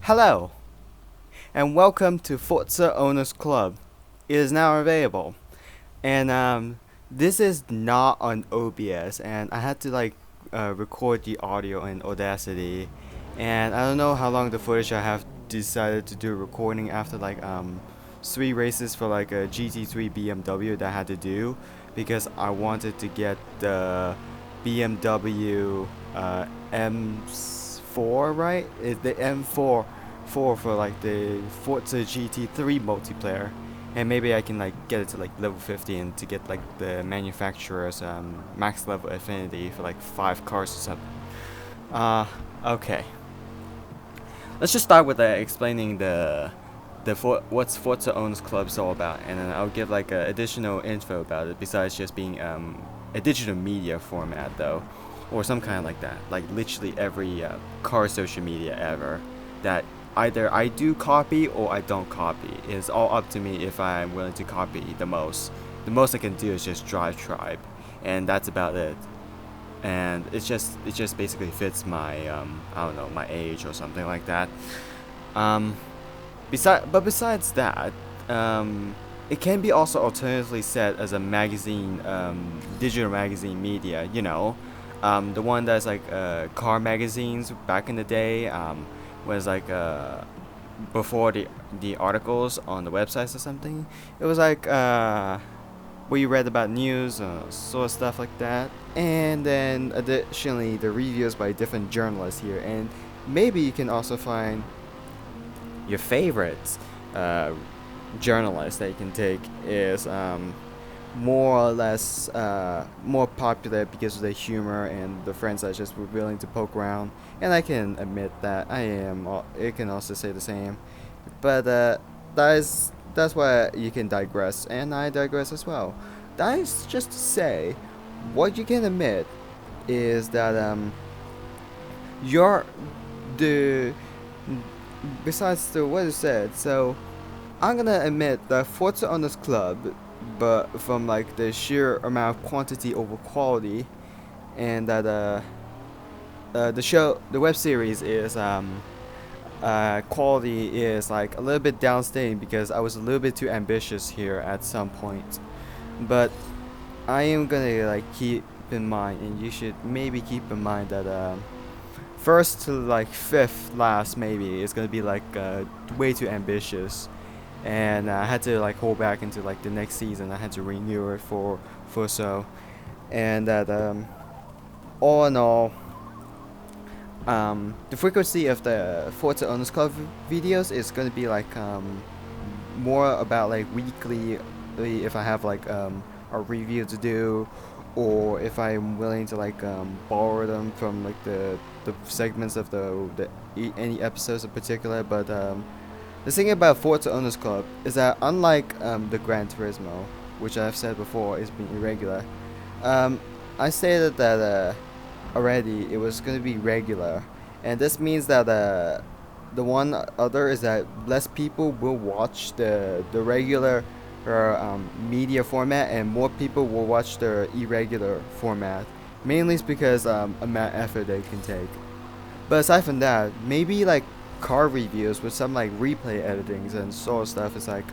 Hello, and welcome to Forza Owners Club. It is now available, and this is not on OBS, and I had to record the audio in Audacity, and I don't know how long the footage I have decided to do recording after 3 races for like a GT3 BMW that I had to do because I wanted to get the BMW M4, right? Is the M4 for like the Forza GT3 multiplayer, and maybe I can like get it to like level 50 and to get like the manufacturer's max level affinity for like 5 cars or something. Okay. Let's just start with explaining what's Forza Owners Club is all about, and then I'll give like additional info about it besides just being a digital media format though, or some kind of like that, like literally every car social media ever that either I do copy or I don't copy. It's all up to me if I'm willing to copy the most. The most I can do is just drive tribe, and that's about it. And it just basically fits my I don't know, my age or something like that. Um, besides that, it can be also alternatively set as a magazine, digital magazine media. The one that's like car magazines back in the day. Was like before the articles on the websites or something. It was like where you read about news, sort of stuff like that, and then additionally the reviews by different journalists here, and maybe you can also find your favorites journalist that you can take is more or less more popular because of the humor and the friends that just were willing to poke around. And I can admit that I am. It can also say the same, but that's why you can digress, and I digress as well. That is just to say, what you can admit is that you're the besides the what it said. So I'm gonna admit that Forza on this club, but from like the sheer amount of quantity over quality, and that the web series is quality is like a little bit downstaying because I was a little bit too ambitious here at some point. But I am gonna like keep in mind, and you should maybe keep in mind that first to like fifth last maybe is gonna be like way too ambitious, and I had to like hold back into like the next season. I had to renew it for so, and that all in all, the frequency of the Forza Owners Club videos is gonna be like more about like weekly, if I have like a review to do, or if I'm willing to like borrow them from like the segments of any episodes in particular. But the thing about Forza Owners Club is that unlike the Gran Turismo, which I've said before is being irregular, I stated that already it was going to be regular, and this means that the one other is that less people will watch the regular media format, and more people will watch the irregular format. Mainly it's because amount of effort they can take. But aside from that, maybe like car reviews with some like replay editings and sort of stuff is like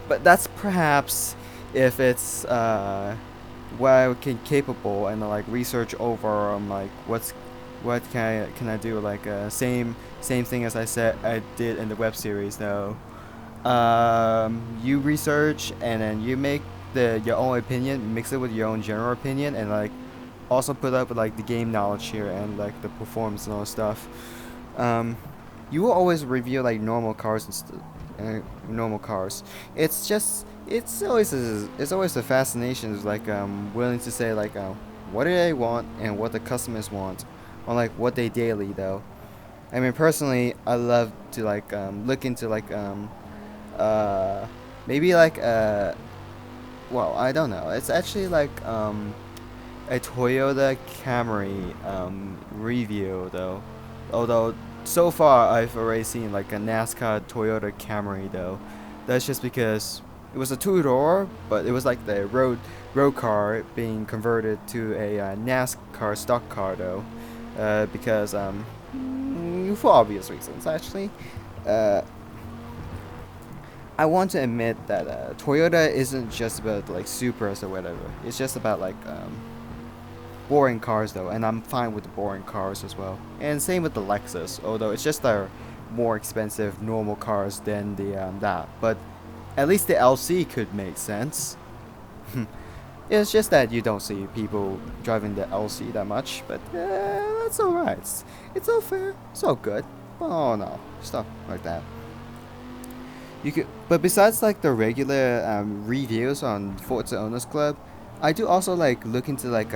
but that's perhaps if it's what I can capable, and like research over like what can I do, like same thing as I said I did in the web series though. You research and then you make your own opinion, mix it with your own general opinion, and like also put up with like the game knowledge here and like the performance and all stuff. You will always review like normal cars normal cars. It's always a fascination. Is like willing to say like what do they want and what the customers want, or like what they daily though. I mean personally, I love to like look into like maybe like well, I don't know. It's actually like a Toyota Camry review though. Although so far I've already seen like a NASCAR Toyota Camry though. That's just because it was a two-door, but it was like the road car being converted to a NASCAR stock car though. Because for obvious reasons, actually. Uh, I want to admit that Toyota isn't just about like Supras or whatever. It's just about like boring cars though, and I'm fine with the boring cars as well. And same with the Lexus, although it's just their more expensive normal cars than the that. But at least the LC could make sense. It's just that you don't see people driving the LC that much, but that's alright. It's all fair. It's all good. Oh no, stuff like that. You could, but besides like the regular reviews on Forza Owners Club, I do also like look into like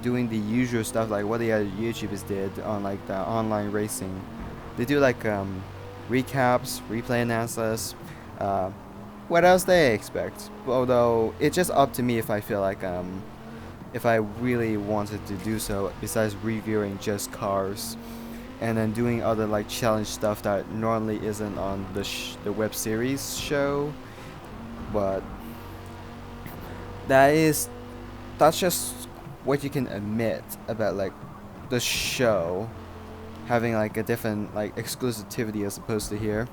doing the usual stuff like what the other YouTubers did on like the online racing. They do like recaps, replay analysis, uh, what else they expect. Although it's just up to me if I feel like if I really wanted to do so. Besides reviewing just cars, and then doing other like challenge stuff that normally isn't on the web series show, but that is that's just what you can admit about like the show having like a different like exclusivity as opposed to here.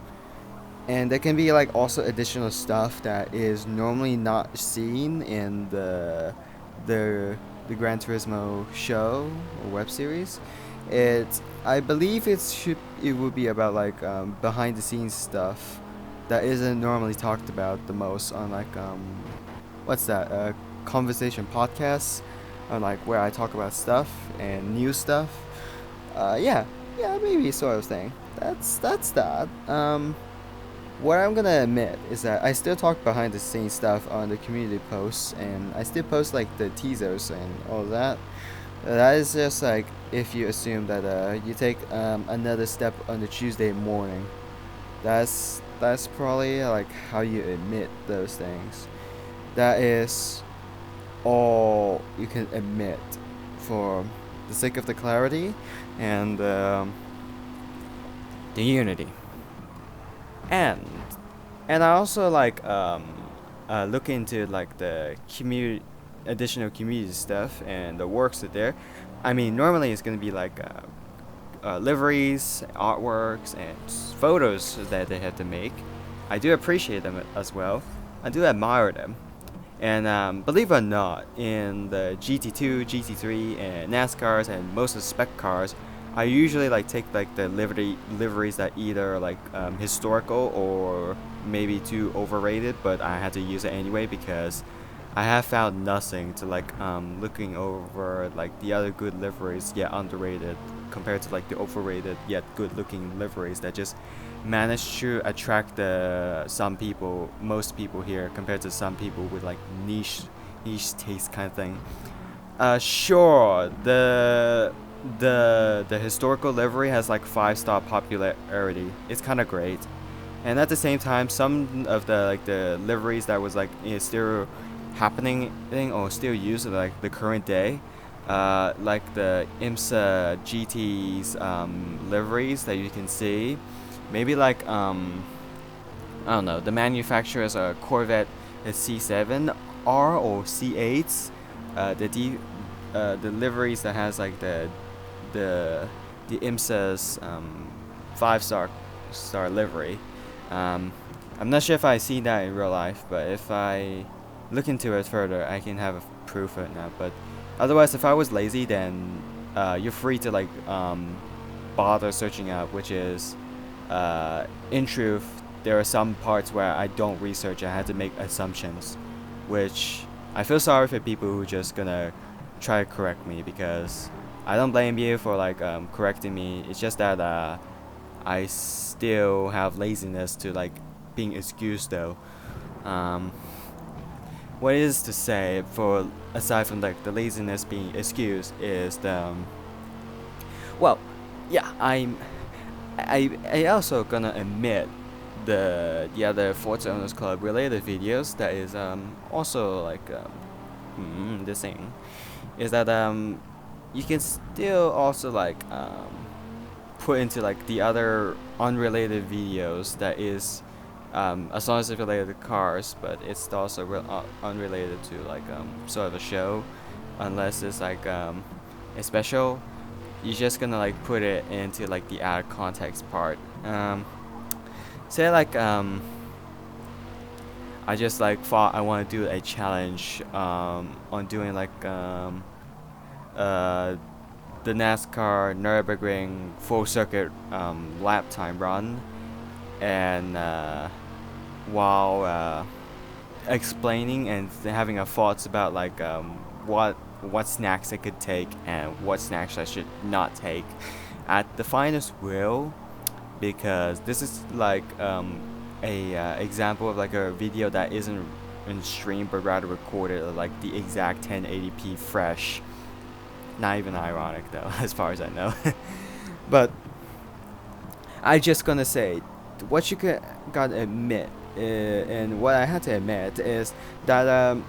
And there can be like also additional stuff that is normally not seen in the the Gran Turismo show or web series. I believe it would be about like behind the scenes stuff that isn't normally talked about the most on like what's that conversation podcasts, on like where I talk about stuff and new stuff. Yeah, yeah, maybe sort of thing. That's that. What I'm gonna admit is that I still talk behind the scenes stuff on the community posts, and I still post like the teasers and all that. That is just like if you assume that you take another step on the Tuesday morning. That's probably like how you admit those things. That is all you can admit for the sake of the clarity and the unity. And I also like look into like the community additional community stuff and the works that there. I mean, normally it's gonna be like liveries, artworks, and photos that they have to make. I do appreciate them as well. I do admire them. And believe it or not, in the GT2, GT3, and NASCARs and most of the spec cars, I usually like take like the liveries that either like historical or maybe too overrated, but I had to use it anyway because I have found nothing to like looking over like the other good liveries yet underrated compared to like the overrated yet good looking liveries that just manage to attract most people here compared to some people with like niche taste kind of thing. Sure, the historical livery has like 5-star popularity. It's kind of great, and at the same time, some of the like the liveries that was like still happening or still used in like the current day, like the IMSA GT's liveries that you can see. Maybe like I don't know. The manufacturers are Corvette C7R or C8s. The liveries that has like the IMSA's 5-star livery. I'm not sure if I see that in real life, but if I look into it further, I can have a proof of it now. But otherwise, if I was lazy, then you're free to like bother searching out, which is in truth, there are some parts where I don't research. I had to make assumptions, which I feel sorry for people who just gonna try to correct me because I don't blame you for like correcting me. It's just that I still have laziness to like being excused though. What it is to say for aside from like the laziness being excused is the well, yeah, I also gonna admit the other Forza Owners Club related videos that is also like the thing is that you can still also like put into like the other unrelated videos that is as long as it's related to cars, but it's also unrelated to like sort of a show, unless it's like a special. you're just gonna like put it into like the add context part. Say like I just like thought I want to do a challenge on doing like uh the NASCAR Nürburgring full circuit lap time run, and while explaining and having a thoughts about like what snacks I could take and what snacks I should not take at the finest will, because this is like a example of like a video that isn't in stream but rather recorded at like the exact 1080p fresh. Not even ironic though, as far as I know. But I just gonna say, what you gotta admit, and what I had to admit is that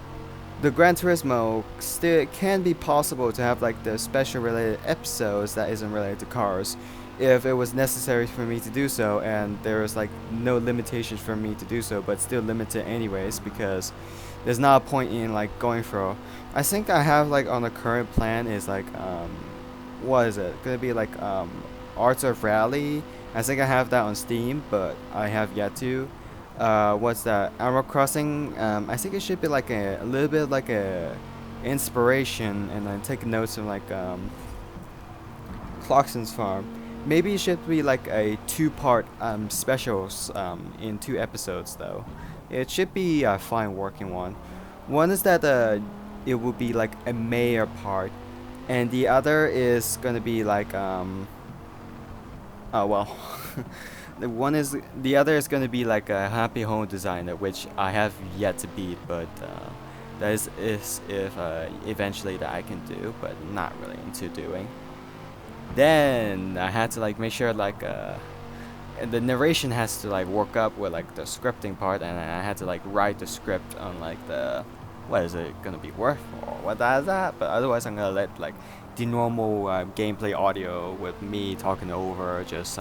the Gran Turismo still can be possible to have like the special related episodes that isn't related to cars, if it was necessary for me to do so, and there was like no limitations for me to do so, but still limited anyways, because there's not a point in like going for. I think I have like on the current plan is like what is it gonna be like Arts of Rally. I think I have that on Steam, but I have yet to. What's that? Animal Crossing. I think it should be like a little bit like a inspiration, and then take notes from like Clarkson's Farm. Maybe it should be like a two-part specials in 2 episodes though. It should be a fine working one. One is that it will be like a mayor part, and the other is gonna be like oh well. The other is gonna be like a happy home designer, which I have yet to beat, but that is if eventually that I can do, but not really into doing. Then I had to like make sure like the narration has to like work up with like the scripting part, and I had to like write the script on like the what is it gonna be worth or what that is that. But otherwise, I'm gonna let like the normal gameplay audio with me talking over just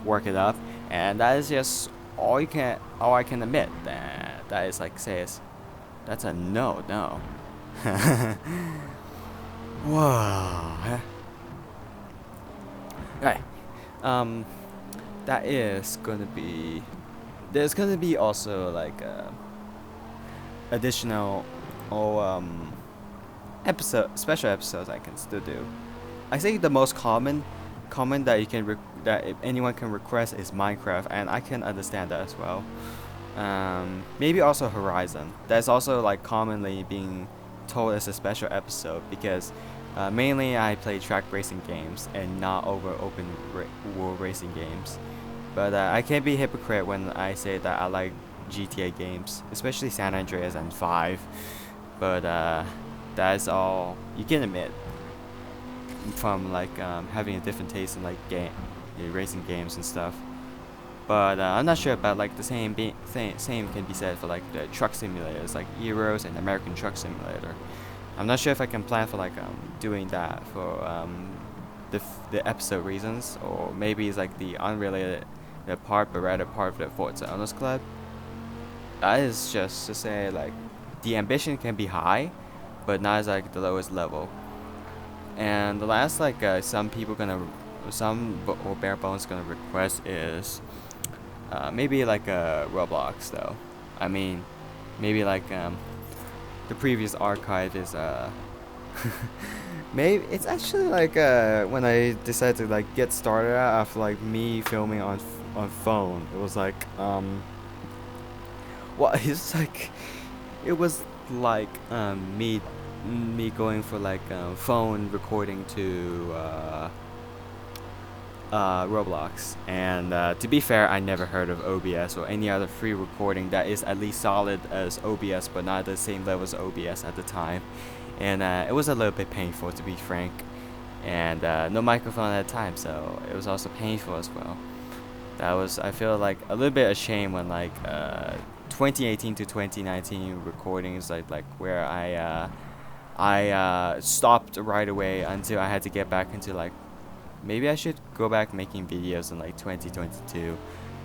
work it up, and that is just all I can admit. That is like says that's a no. Whoa. Right. That is gonna be. There's gonna be also like additional or special episodes I can still do. I think the most common that you can that if anyone can request is Minecraft, and I can understand that as well. Maybe also Horizon. That's also like commonly being told as a special episode, because mainly I play track racing games and not over world racing games. But I can't be a hypocrite when I say that I like GTA games, especially San Andreas and 5. But that's all you can admit from like having a different taste in like racing games and stuff. But I'm not sure about like the same can be said for like the truck simulators like Eros and American Truck Simulator. I'm not sure if I can plan for like doing that for the episode reasons, or maybe it's like the unrelated part, but rather part of the Forza Owners Club. That is just to say like the ambition can be high, but not as like the lowest level. And the last like some or bare bones gonna request is maybe like a Roblox though. I mean, maybe like the previous archive is maybe it's actually like when I decided to like get started after like me filming on phone. It was like well, it's like it was like me going for like phone recording to Roblox, and to be fair, I never heard of OBS or any other free recording that is at least solid as OBS, but not at the same level as OBS at the time, and it was a little bit painful, to be frank, and no microphone at the time, so it was also painful as well. That was, I feel like a little bit ashamed when like 2018 to 2019 recordings like where I stopped right away until I had to get back into like maybe I should go back making videos in like 2022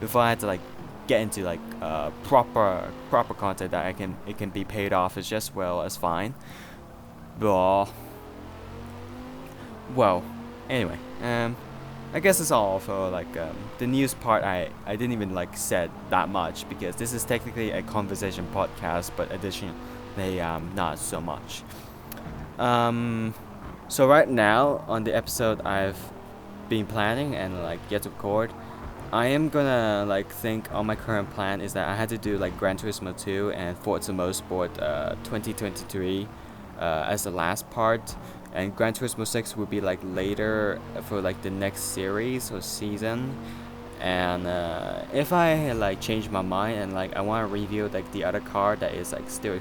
before I had to like get into like proper content that it can be paid off as just well as fine. But well, anyway, Um, I guess it's all for the news part. I didn't even said that much because this is technically a conversation podcast, but additionally not so much. Um, so right now on the episode I've been planning and yet to record, I am gonna think on my current plan is that I had to do Gran Turismo 2 and Forza Motorsport 2023 as the last part, and Gran Turismo 6 will be later for the next series or season. And if I change my mind and I want to review the other car that is still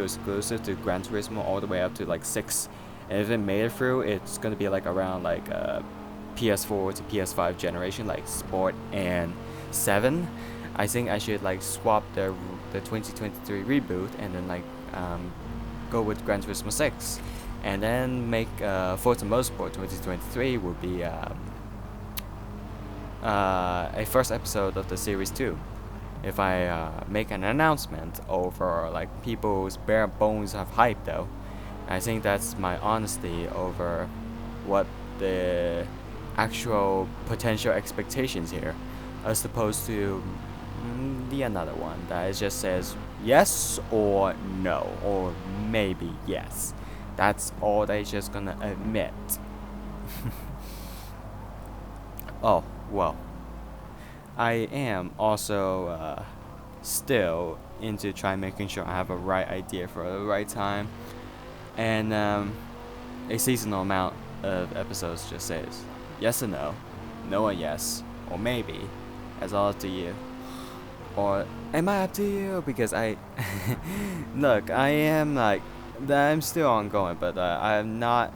exclusive to Gran Turismo all the way up to 6, and if it made it through, it's gonna be around PS4 to PS5 generation, Sport and 7. I think I should swap the 2023 reboot and then go with Gran Turismo 6, and then make Forza Motorsport 2023 would be a first episode of the series 2. If I make an announcement over people's bare bones of hype, though, I think that's my honesty over what the actual potential expectations here, as opposed to the another one that it just says yes or no, or maybe yes. That's all they just gonna admit. Oh, well. I am also still into trying making sure I have a right idea for the right time, and a seasonal amount of episodes just says yes or no, no or yes, or maybe. That's all up to you. Or am I up to you? Because I look, I am I'm still ongoing, but I'm not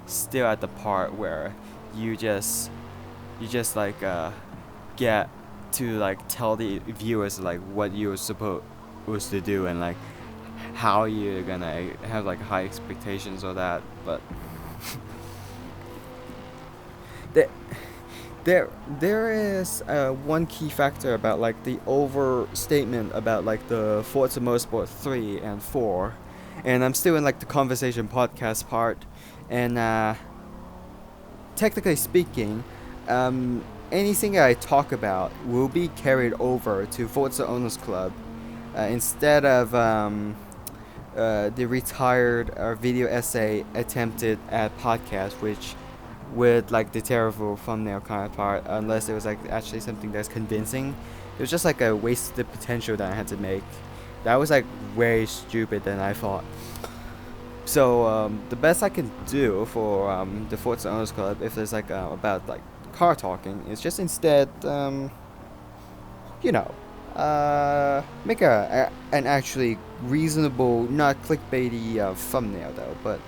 still at the part where you just get to tell the viewers what you're supposed to do, and how you're gonna have high expectations or that. But there there is one key factor about the overstatement about the Forza Motorsport 3 and 4, and I'm still in the conversation podcast part, and technically speaking, anything I talk about will be carried over to Forza Owners Club, instead of the retired video essay attempted at podcast, which with the terrible thumbnail kind of part, unless it was actually something that's convincing. It was just a wasted potential that I had to make. That was way stupid than I thought. So the best I can do for the Forza Owners Club, if there's about car talking, is just instead you know make an actually reasonable, not clickbaity thumbnail though. But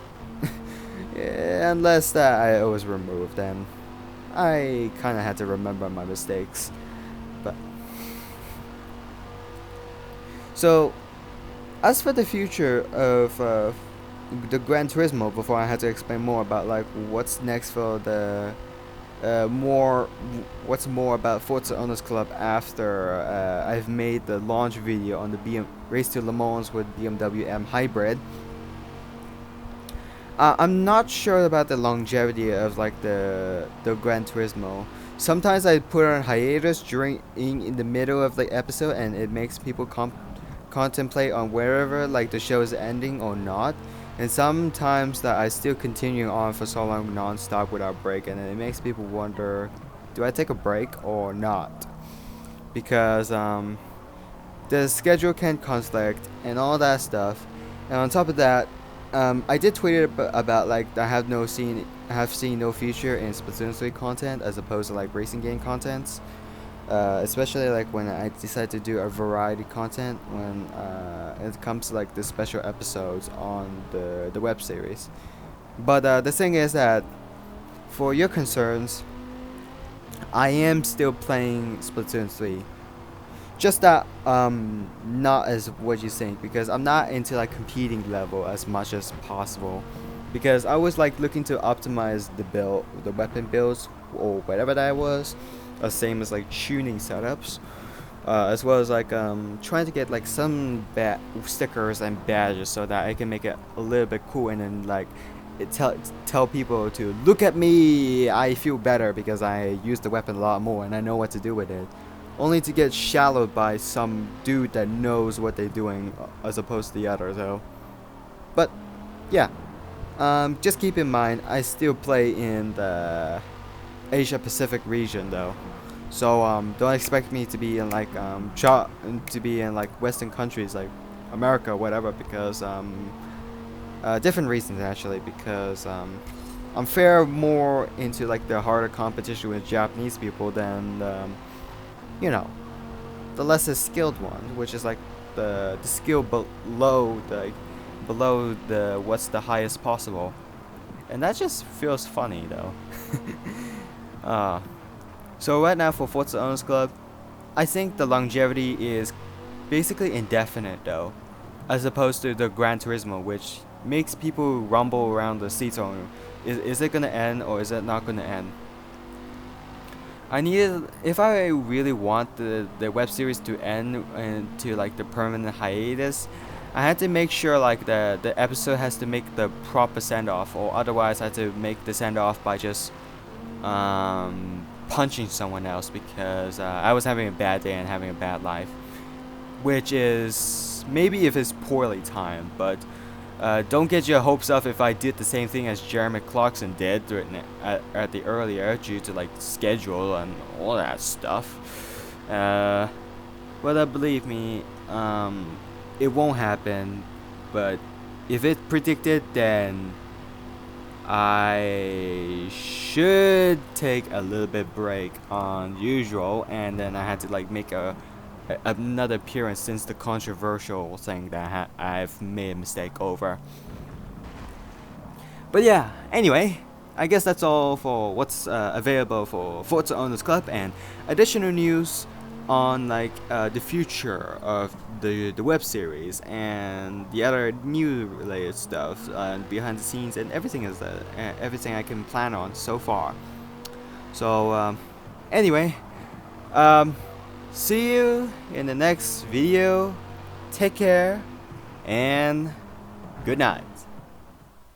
yeah, unless that was removed, then I kind of had to remember my mistakes. But so as for the future of the Gran Turismo, before I had to explain more about what's next for the what's more about Forza Owners Club after I've made the launch video on the Race to Le Mans with BMW M Hybrid. I'm not sure about the longevity of the Gran Turismo. Sometimes I put on hiatus in the middle of the episode, and it makes people contemplate on wherever the show is ending or not. And sometimes that I still continue on for so long non-stop without break, and it makes people wonder, do I take a break or not? Because the schedule can conflict and all that stuff. And on top of that, I did tweet about I have seen no future in Splatoon 3 content as opposed to racing game contents. Especially when I decide to do a variety content when it comes to the special episodes on the web series. But the thing is that for your concerns, I am still playing Splatoon 3. Just that not as what you think, because I'm not into competing level as much as possible, because I was looking to optimize the weapon builds or whatever that was, same as tuning setups, as well as trying to get some stickers and badges so that I can make it a little bit cool, and then it tell people to look at me. I feel better because I use the weapon a lot more and I know what to do with it. Only to get shallowed by some dude that knows what they're doing as opposed to the other. So, but yeah, just keep in mind I still play in the Asia Pacific region though. So don't expect me to be in like to be in like Western countries like America or whatever because different reasons actually because I'm fair more into like the harder competition with Japanese people than you know the lesser skilled one, which is like the skill below the what's the highest possible, and that just feels funny though. uh, so right now for Forza Owners Club, I think the longevity is basically indefinite though, as opposed to the Gran Turismo, which makes people rumble around the seats on is it gonna end or is it not gonna end? I needed if I really want the web series to end into like the permanent hiatus, I had to make sure like the episode has to make the proper send off, or otherwise I had to make the send off by just punching someone else because I was having a bad day and having a bad life, which is maybe if it's poorly timed, but don't get your hopes up if I did the same thing as Jeremy Clarkson did at the earlier due to like schedule and all that stuff. Well, believe me, it won't happen. But if it predicted, then I should take a little bit break on usual, and then I had to like make another appearance since the controversial thing that I've made a mistake over. But yeah, anyway, I guess that's all for what's available for Forza Owners Club, and additional news on like the future of the web series and the other new related stuff behind the scenes and everything is everything I can plan on so far. So anyway, see you in the next video. Take care and good night.